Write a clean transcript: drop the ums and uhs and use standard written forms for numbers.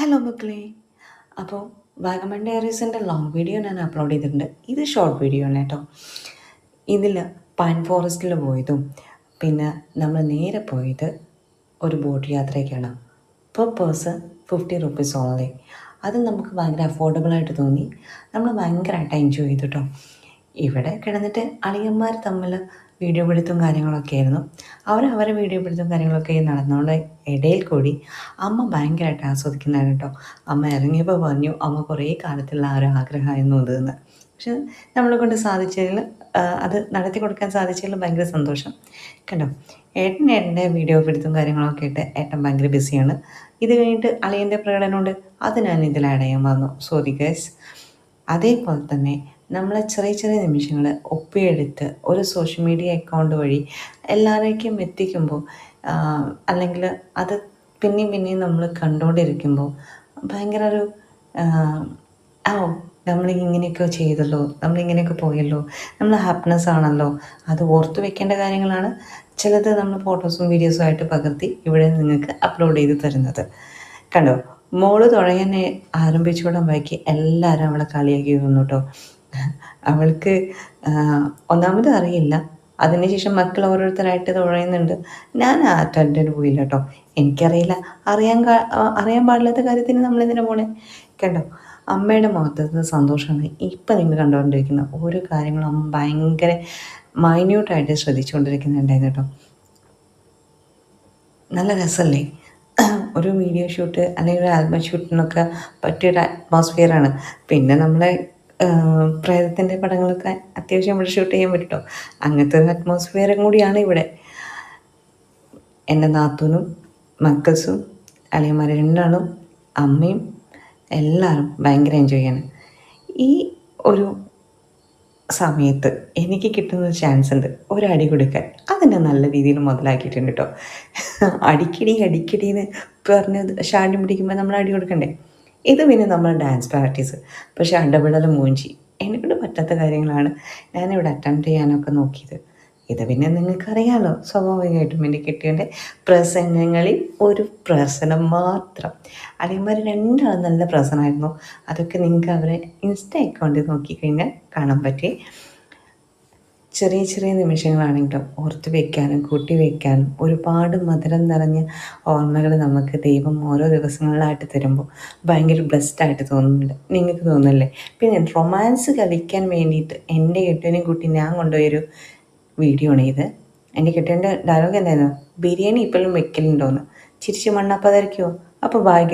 Hello മക്കളെ. അപ്പോൾ Vagamon ഡയറീസിൻ്റെ long video ഞാൻ അപ്ലോഡ് ചെയ്തിട്ടുണ്ട്. ഇത് ഷോർട്ട് വീഡിയോ ആണ് കേട്ടോ. ഇതിൽ പൈൻ ഫോറസ്റ്റിൽ പോയതും പിന്നെ നമ്മൾ നേരെ പോയത് ഒരു ബോട്ട് യാത്രയ്ക്കാണ്. Per person 50 rupees only. അത് നമുക്ക് ഭയങ്കര അഫോർഡബിളായിട്ട് തോന്നി. നമ്മൾ ഭയങ്കരമായിട്ട് എൻജോയ് ചെയ്തു കേട്ടോ. ഇവിടെ കിടന്നിട്ട് അളിയന്മാർ തമ്മിൽ വീഡിയോ പിടുത്തവും കാര്യങ്ങളൊക്കെ ആയിരുന്നു. അവരെ വീഡിയോ പിടുത്തവും കാര്യങ്ങളൊക്കെ നടന്നുകൊണ്ട് ഇടയിൽ കൂടി അമ്മ ഭയങ്കരമായിട്ട് ആസ്വദിക്കുന്നതാണ് കേട്ടോ. അമ്മ ഇറങ്ങിയപ്പോൾ പറഞ്ഞു അമ്മ കുറേ കാലത്തുള്ള ആ ഒരു ആഗ്രഹമായിരുന്നു ഇതെന്ന്. പക്ഷെ നമ്മളെ കൊണ്ട് സാധിച്ചതിൽ അത് നടത്തി കൊടുക്കാൻ സാധിച്ചതിൽ ഭയങ്കര സന്തോഷം കണ്ടോ. ഏട്ടൻ്റെ വീഡിയോ പിടുത്തവും കാര്യങ്ങളൊക്കെ ആയിട്ട് ഏട്ടൻ ഭയങ്കര ബിസിയാണ്. ഇത് കഴിഞ്ഞിട്ട് അളിയൻ്റെ പ്രകടനമുണ്ട്, അത് ഞാൻ ഇതിൽ ആഡ് ചെയ്യാൻ വന്നു, സോറി ഗൈസ്. അതേപോലെ തന്നെ നമ്മളെ ചെറിയ ചെറിയ നിമിഷങ്ങൾ ഒപ്പിയെടുത്ത് ഒരു സോഷ്യൽ മീഡിയ അക്കൗണ്ട് വഴി എല്ലാവരേക്കും എത്തിക്കുമ്പോൾ അല്ലെങ്കിൽ അത് പിന്നെയും നമ്മൾ കണ്ടുകൊണ്ടിരിക്കുമ്പോൾ ഭയങ്കര ഒരു നമ്മളിങ്ങനെയൊക്കെ ചെയ്തല്ലോ, നമ്മളിങ്ങനെയൊക്കെ പോയല്ലോ, നമ്മൾ ഹാപ്പിനെസ് ആണല്ലോ, അത് ഓർത്ത് വെക്കേണ്ട കാര്യങ്ങളാണ്. ചിലത് നമ്മൾ ഫോട്ടോസും വീഡിയോസും ആയിട്ട് പകർത്തി ഇവിടെ നിങ്ങൾക്ക് അപ്ലോഡ് ചെയ്ത് തരുന്നത് കണ്ടോ. മോള് തുഴയാനെ ആരംഭിച്ചുകൂടാൻ എല്ലാവരും അവളെ കളിയാക്കി തന്നു കേട്ടോ. അവൾക്ക് ഒന്നാമത് അറിയില്ല. അതിനുശേഷം മക്കൾ ഓരോരുത്തരായിട്ട് തുഴയുന്നുണ്ട്. ഞാൻ ആ അറ്റൻഡിന് പോയില്ല കേട്ടോ. എനിക്കറിയില്ല, അറിയാൻ പാടില്ലാത്ത കാര്യത്തിന് നമ്മളെന്തിനാ പോണേ കണ്ടോ. അമ്മയുടെ മുഖത്ത് സന്തോഷമാണ് ഇപ്പം നിങ്ങൾ കണ്ടുകൊണ്ടിരിക്കുന്ന ഓരോ കാര്യങ്ങളും അമ്മ ഭയങ്കര മൈന്യൂട്ടായിട്ട് ശ്രദ്ധിച്ചുകൊണ്ടിരിക്കുന്നുണ്ടായിരുന്നു കേട്ടോ. നല്ല രസമല്ലേ ഒരു വീഡിയോ ഷൂട്ട് അല്ലെങ്കിൽ ഒരു ആൽബം ഷൂട്ടിനൊക്കെ പറ്റിയൊരു അറ്റ്മോസ്ഫിയറാണ്. പിന്നെ നമ്മളെ പ്രേതത്തിൻ്റെ പടങ്ങളൊക്കെ അത്യാവശ്യം ഇവിടെ ഷൂട്ട് ചെയ്യാൻ പറ്റും കേട്ടോ. അങ്ങനത്തെ ഒരു അറ്റ്മോസ്ഫിയറും കൂടിയാണ് ഇവിടെ. എൻ്റെ നാത്തൂനും മക്കൾസും അളിയന്മാർ രണ്ടാളും അമ്മയും എല്ലാവരും ഭയങ്കര എൻജോയ് ചെയ്യാണ്. ഈ ഒരു സമയത്ത് എനിക്ക് കിട്ടുന്ന ചാൻസ് ഉണ്ട് ഒരടി കൊടുക്കാൻ. അതിനെ നല്ല രീതിയിൽ മുതലാക്കിയിട്ടുണ്ട് കേട്ടോ. അടിക്കടിന്ന് പറഞ്ഞ് ഷാണ്ടി പിടിക്കുമ്പോൾ നമ്മൾ അടി കൊടുക്കണ്ടേ. ഇത് പിന്നെ നമ്മൾ ഡാൻസ് പ്രാക്ടീസ്. പക്ഷേ അടപടൽ മൂഞ്ചി എന്നെക്കൊണ്ട് പറ്റാത്ത കാര്യങ്ങളാണ് ഞാനിവിടെ അറ്റംപ്റ്റ് ചെയ്യാനൊക്കെ നോക്കിയത്. ഇത് പിന്നെ നിങ്ങൾക്കറിയാമല്ലോ, സ്വാഭാവികമായിട്ടും എൻ്റെ കെട്ടിയൻ്റെ പ്രസംഗങ്ങളിൽ ഒരു പ്രസനം മാത്രം. അളിയന്മാർ രണ്ടാളും നല്ല പ്രസനമായിരുന്നു. അതൊക്കെ നിങ്ങൾക്ക് അവരെ ഇൻസ്റ്റ അക്കൗണ്ടിൽ നോക്കിക്കഴിഞ്ഞാൽ കാണാൻ പറ്റി. ചെറിയ ചെറിയ നിമിഷങ്ങളാണെങ്കിലും ഓർത്ത് വയ്ക്കാനും കൂട്ടി വയ്ക്കാനും ഒരുപാട് മധുരം നിറഞ്ഞ ഓർമ്മകൾ നമുക്ക് ദൈവം ഓരോ ദിവസങ്ങളിലായിട്ട് തരുമ്പോൾ ഭയങ്കര ബ്ലെസ്ഡായിട്ട് തോന്നുന്നുണ്ട്. നിങ്ങൾക്ക് തോന്നുന്നില്ലേ? പിന്നെ റൊമാൻസ് കളിക്കാൻ വേണ്ടിയിട്ട് എൻ്റെ കെട്ടിയനെയും കൂട്ടി ഞാൻ കൊണ്ടുപോയൊരു വീഡിയോ ആണ് ഇത്. എൻ്റെ കെട്ടിയൻ്റെ ഡയലോഗ് എന്തായിരുന്നു, ബിരിയാണി ഇപ്പോഴും വെക്കലുണ്ടോയെന്ന്. ചിരിച്ച് മണ്ണാപ്പാതായിരിക്കുമോ? അപ്പോൾ ഭാഗ്യം